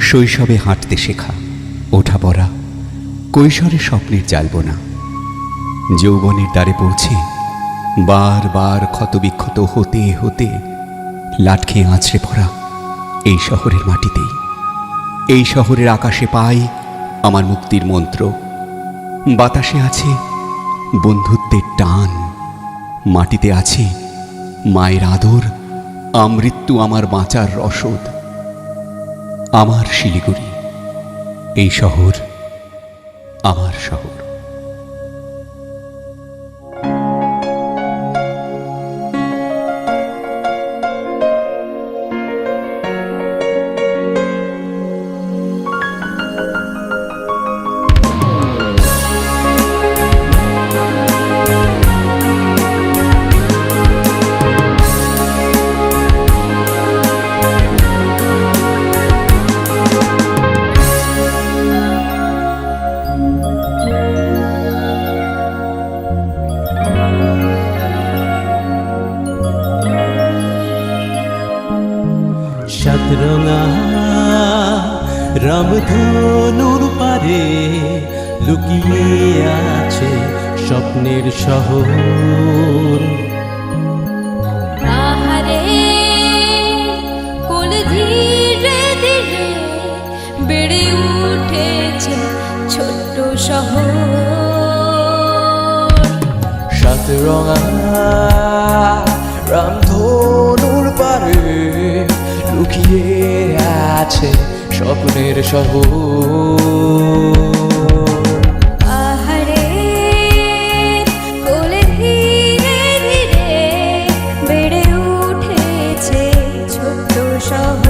শৈশবে হাঁটতে শেখা, ওঠা পড়া, কৈশোরে স্বপ্নের জালবোনা, যৌবনের দ্বারে পৌঁছে বারবার ক্ষতবিক্ষত হতে হতে লাটকে আঁচড়ে পড়া এই শহরের মাটিতেই। এই শহরের আকাশে পাই আমার মুক্তির মন্ত্র, বাতাসে আছে বন্ধুত্বের টান, মাটিতে আছে মায়ের আদর, আমৃত্যু আমার বাঁচার রসদ। আমার শিলিগুড়ি, এই শহর আমার শহর। সাতরঙা রামধনুর পারে লুকিয়ে আছে স্বপ্নের শহর। আহারে কোল ধীরে ধীরে বেড়ে উঠেছে ছোট্ট শহর। সাতরঙা রামধনুর পারে লুকিয়ে আছে স্বপ্নের শহর। আহারে কোল ধীরে ধীরে বেড়ে উঠেছে ছোট্ট শহর।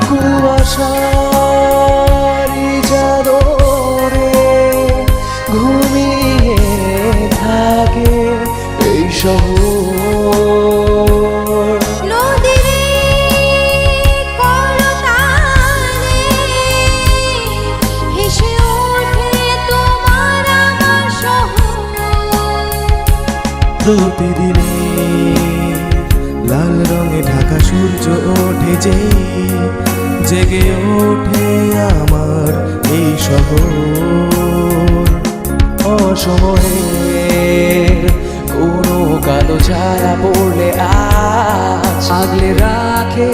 কুয়াশারি চাদরে ঘুমিয়ে থাকে এই শহর। প্রতিদিনে লাল রঙে ঢাকা সূর্য ওঠে যে, জেগে ওঠে আমার এই শহর। অসময়ে কোনো কালো ছায়া পড়লে আজ আগলে রাখে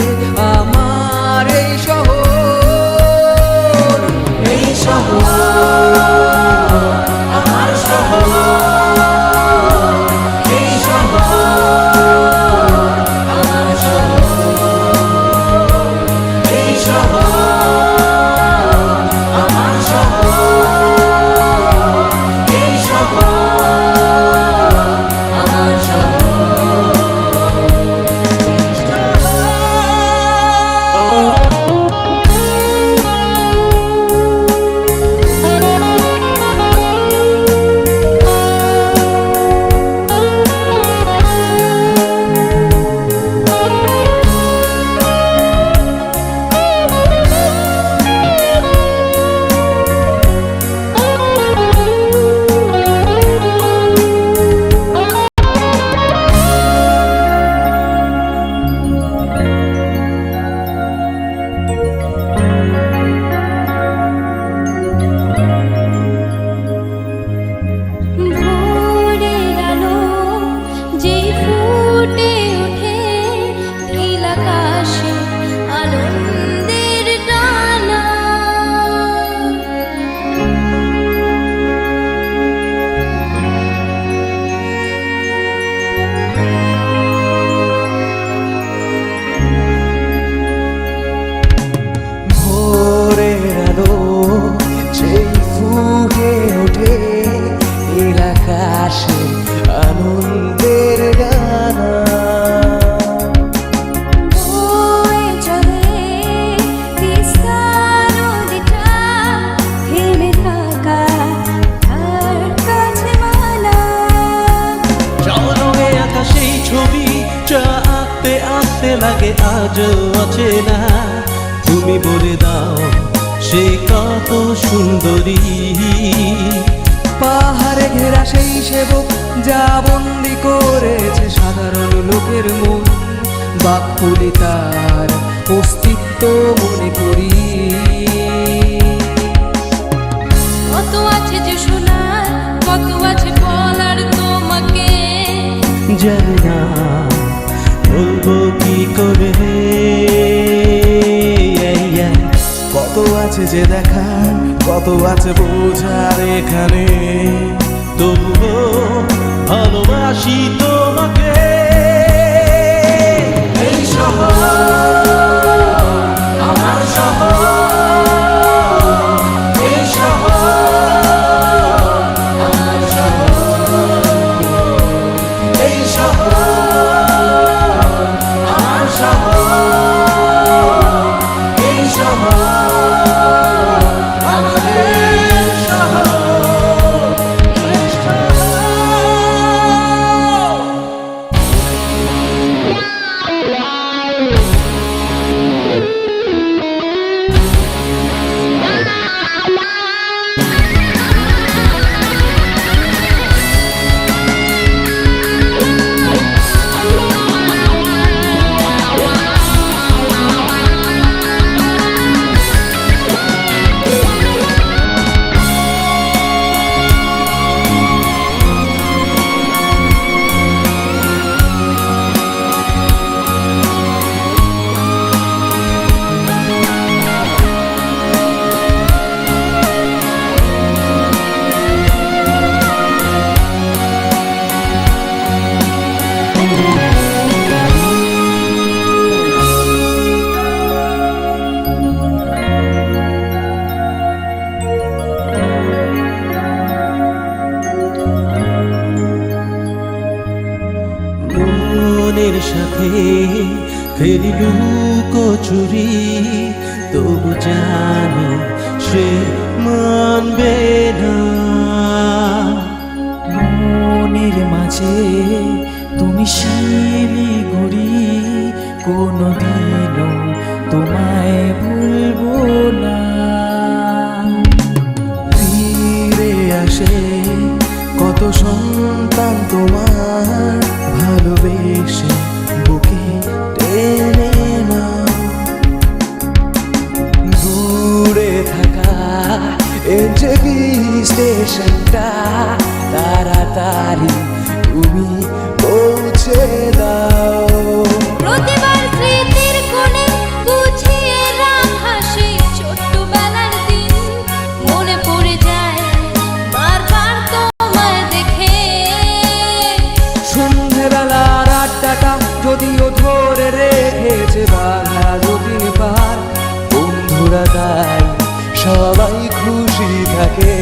আমার এই শহর। এই শহর আমার শহর। আনন্দের গানা বয়ে চলে তিস্তা নদীটা, থেমে থাকা তার কাছে মালা। জলমে আঁকা সেই ছবি যা আঁকতে আঁকতে লাগে আজও অচেনা। তুমি বলে দাও সে কত সুন্দরী। পাহাড়ে ঘেরা সেই সেবক যা বন্দি করেছে সাধারণ লোকের মন। বাকফুলি তার অস্তিত্ব মনে করি। কত আছে যে শোনার, কত আছে বলার তোমাকে, জানি না বলবো কি করে। কত আছে যে দেখার, কত আছে বোঝার এখানে, তবুও ভালোবাসি তোমাকে। এই শহর আমার শহর, এই শহর আমার শহর, এই শহর আমার শহর, এই শহর আমাদের শহর, এই শহর। মনের সাথে ফেরি লুকোচুরি, তবু জানি সে মানবে না। মনের মাঝে তুমি শিলিগুড়ি, কোনোদিনও তোমায় ভুলবো না। ফিরে আসে কত সন্তান তোমার, ভালোবেসে বুকে টেনে না। দূরে থাকা এনজেপি স্টেশনটা তাড়াতাড়ি তুমি পৌঁছে দাও। প্রতিবার স্মৃতির কোণে গুছিয়ে রাখা সেই ছোট্টবেলার দিন মনে পড়ে যায় বারবার তোমায় দেখে। সন্ধেবেলার আড্ডাটা যদিও ধরে রেখেছে বাঘা যতীন পার, বন্ধুরা তাই সবাই খুশি থাকে।